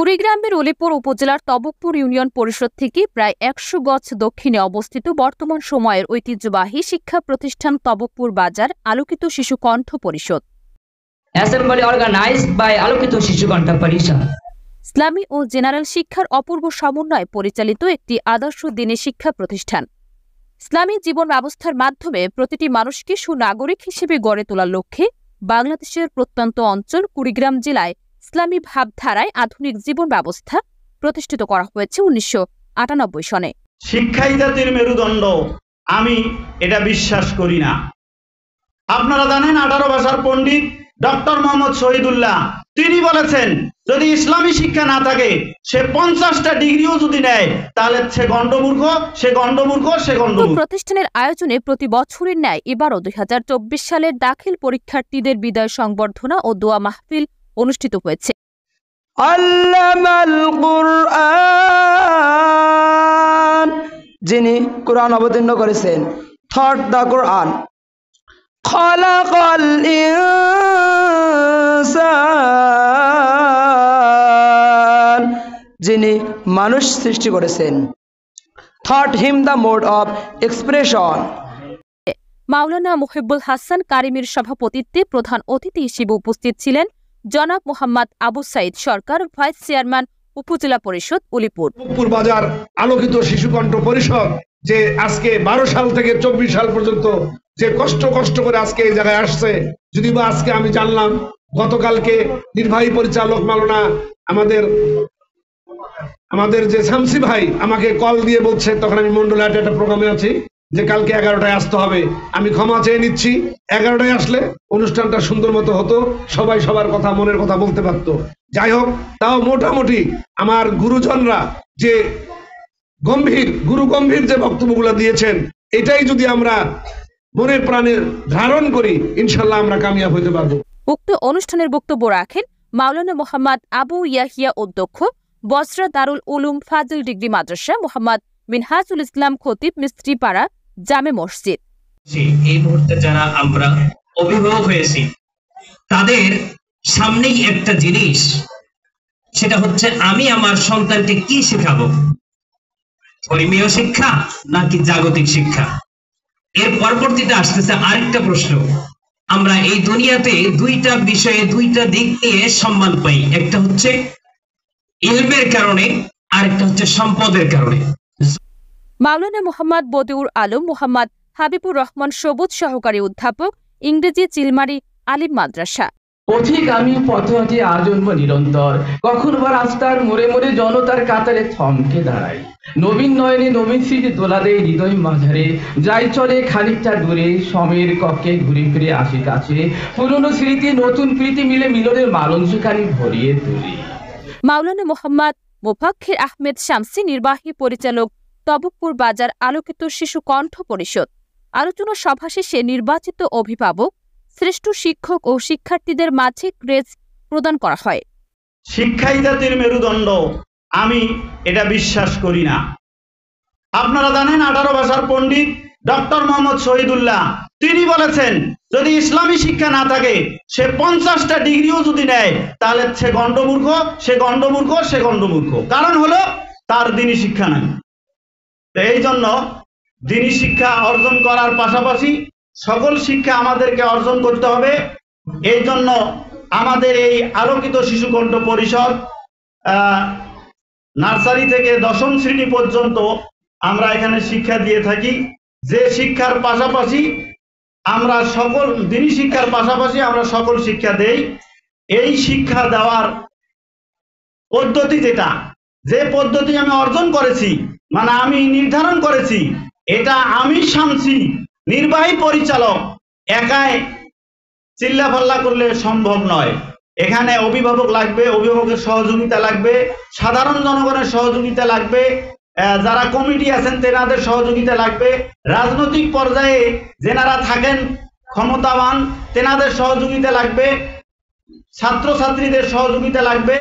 কুড়িগ্রামের উলিপুর উপজেলার তবকপুর ইউনিয়ন পরিষদ থেকে প্রায় ১০০ গজ দক্ষিণে অবস্থিত বর্তমান সময়ের ঐতিহ্যবাহী শিক্ষা প্রতিষ্ঠান তবকপুর বাজার আলোকিত শিশু কণ্ঠ পরিষদ। Assembly organized by আলোকিত শিশু কণ্ঠ পরিষদ ইসলামী ও জেনারেল শিক্ষার অপূর্ব সমন্বয়ে পরিচালিত একটি আদর্শ দিনী শিক্ষা প্রতিষ্ঠান। ইসলামী জীবন ব্যবস্থার মাধ্যমে প্রতিটি মানুষকে সুনাগরিক হিসেবে গড়ে তোলার লক্ষ্যে বাংলাদেশের প্রত্যন্ত অঞ্চল কুড়িগ্রাম জেলায় ইসলামী ভাবধারায় আধুনিক জীবন ব্যবস্থা প্রতিষ্ঠিত করা হয়েছে ১৯৯৮ সনে। শিক্ষাই জাতির মেরুদণ্ড, আমি এটা বিশ্বাস করি না। আপনারা জানেন 18 ভাষার পণ্ডিত ডক্টর মোহাম্মদ শহীদুল্লাহ তিনি বলেছেন, যদি ইসলামী শিক্ষা না থাকে সে 50টা ডিগ্রিও যদি নেয় তাহলে সে গণ্ডমূর্খ, সে গণ্ডমূর্খ, সে গণ্ডমূর্খ। প্রতিষ্ঠানের আয়োজনে প্রতি বছরের ন্যায় এবারও ২০২৪ সালের দাখিল পরীক্ষার্থীদের বিদায় সংবর্ধনা ও দোয়া মাহফিল অনুষ্ঠিত হয়েছে। আল্লামাল কুরআন, যিনি কোরআন অবতীর্ণ করেছেন, থট দা কোরআন, খালাকাল ইনসান, যিনি মানুষ সৃষ্টি করেছেন, taught him the mode of expression. Maulana Muhibul Hasan কারিমের সভাপতিত্বে প্রধান অতিথি হিসেবে উপস্থিত ছিলেন জনাব মোহাম্মদ আবু সাইদ সরকার, ভাইস চেয়ারম্যান উপজেলা পরিষদ উলিপুর। তবকপুর বাজার আলোকিত শিশু কণ্ঠ পরিষদ যে আজকে 12 সাল থেকে 24 সাল পর্যন্ত যে কষ্ট করে আজকে এই জায়গায় আসছে, যদি বা আজকে আমি জানলাম গতকালকে নির্বাহী পরিচালক মাওলানা আমাদের যে শামসি ভাই আমাকে কল দিয়ে বলছে, তখন আমি মন্ডলে একটা প্রোগ্রামে আছি, যে কালকে 11টায় আসতে হবে। আমি ক্ষমা চেয়ে নিচ্ছি, 11টায় আসলে অনুষ্ঠানটা সুন্দর মতো হতো, সবাই সবার কথা মনের কথা বলতে পারত। যাই হোক, তাও মোটামুটি আমার গুরুজনরা যে গম্ভীর যে বক্তব্যগুলো দিয়েছেন, এটাই যদি আমরা মনের প্রাণে ধারণ করি, ইনশাল্লাহ আমরা কামিয়াব হতে পারবো। উক্ত অনুষ্ঠানের বক্তব্য রাখেন মাওলানা মোহাম্মদ আবু ইয়াহিয়া অধ্যক্ষ, বসরা দারুল উলুম ফাজিল ডিগ্রি মাদ্রাসা, মোহাম্মদ মিনহাজুল ইসলাম খতিব, মিস্ত্রিপাড়া জামে মসজিদ। এই মুহূর্তে যারা আমরা অভিভাবক হয়েছি তাদের সামনেই একটা জিনিস, সেটা হচ্ছে আমি আমার সন্তানকে কি শেখাবো, ধর্মীয় শিক্ষা নাকি জাগতিক শিক্ষা। এর পরবর্তীতে আসতেছে আরেকটা প্রশ্ন, আমরা এই দুনিয়াতে দুইটা বিষয়ে দুইটা দিক নিয়ে সম্মান পাই, একটা হচ্ছে ইলমের কারণে, আরেকটা হচ্ছে সম্পদের কারণে। মাওলানা মোহাম্মদ বদিউর আলম, মোহাম্মদ হাবিবুর রহমান সবুজ সহকারী অধ্যাপক, ইংরেজি, চিলমারি আলিম মাদ্রাসা। পথিক আমি পথহাটি আজন্ম নিরন্তর, কখন বা রাস্তার মোড়ে মোড়ে জনতার কাতারে থমকে দাঁড়াই, নবীন নয়নে নবীন স্মৃতি তোলা দেয় হৃদয় মাঝারে, যাই চলে খানিকটা দূরে সময়ের কক্ষে ঘুরে ফিরে আসি কাছে, পুরনো স্মৃতি নতুন প্রীতি মিলে মিলনের মালঞ্চখানি ভরিয়ে তুলি। মাওলানা মোহাম্মদ মোফাক্খির আহমেদ শামসী, নির্বাহী পরিচালক, তবকপুর বাজার আলোকিত শিশু কণ্ঠ পরিষদ। আলোচনা সভা শেষে নির্বাচিত অভিভাবক, শ্রেষ্ঠ শিক্ষক ও শিক্ষার্থীদের মাঝে ক্রেজ প্রদান করা হয়। শিক্ষাই জাতির মেরুদণ্ড, আমি এটা বিশ্বাস করি না। আপনারা জানেন 18 ভাষার পণ্ডিত ডক্টর মোহাম্মদ শহীদুল্লাহ তিনি বলেছেন, যদি ইসলামী শিক্ষা না থাকে সে 50টা ডিগ্রিও যদি নেয় তাহলে সে গণ্ডমূর্খ, সে গণ্ডমূর্খ, সে গণ্ডমূর্খ। কারণ হলো তার দ্বীনি শিক্ষা নাই। এই জন্য দ্বীনি শিক্ষা অর্জন করার পাশাপাশি সকল শিক্ষা আমাদেরকে অর্জন করতে হবে। এই জন্য আমাদের এই আলোকিত শিশু কণ্ঠ পরিষদ নার্সারি থেকে 10ম শ্রেণী পর্যন্ত আমরা এখানে শিক্ষা দিয়ে থাকি। যে শিক্ষার পাশাপাশি আমরা সকল দ্বীনি শিক্ষার পাশাপাশি আমরা সকল শিক্ষা দেই। এই শিক্ষা দেওয়ার পদ্ধতি যে পদ্ধতি আমি অর্জন করেছি, মানে আমি নির্ধারণ করেছি, এটা আমি শামসী নির্বাহী পরিচালক একাই চিল্লাপাল্লা করলে সম্ভব নয়। এখানে অভিভাবক লাগবে, অভিভাবকের সহযোগিতা লাগবে, সাধারণ জনগণের সহযোগিতা লাগবে, যারা কমিটি আছেন তেনাদের সহযোগিতা লাগবে, রাজনৈতিক পর্যায়ে যেনারা থাকেন ক্ষমতাবান তেনাদের সহযোগিতা লাগবে, ছাত্রছাত্রীদের সহযোগিতা লাগবে।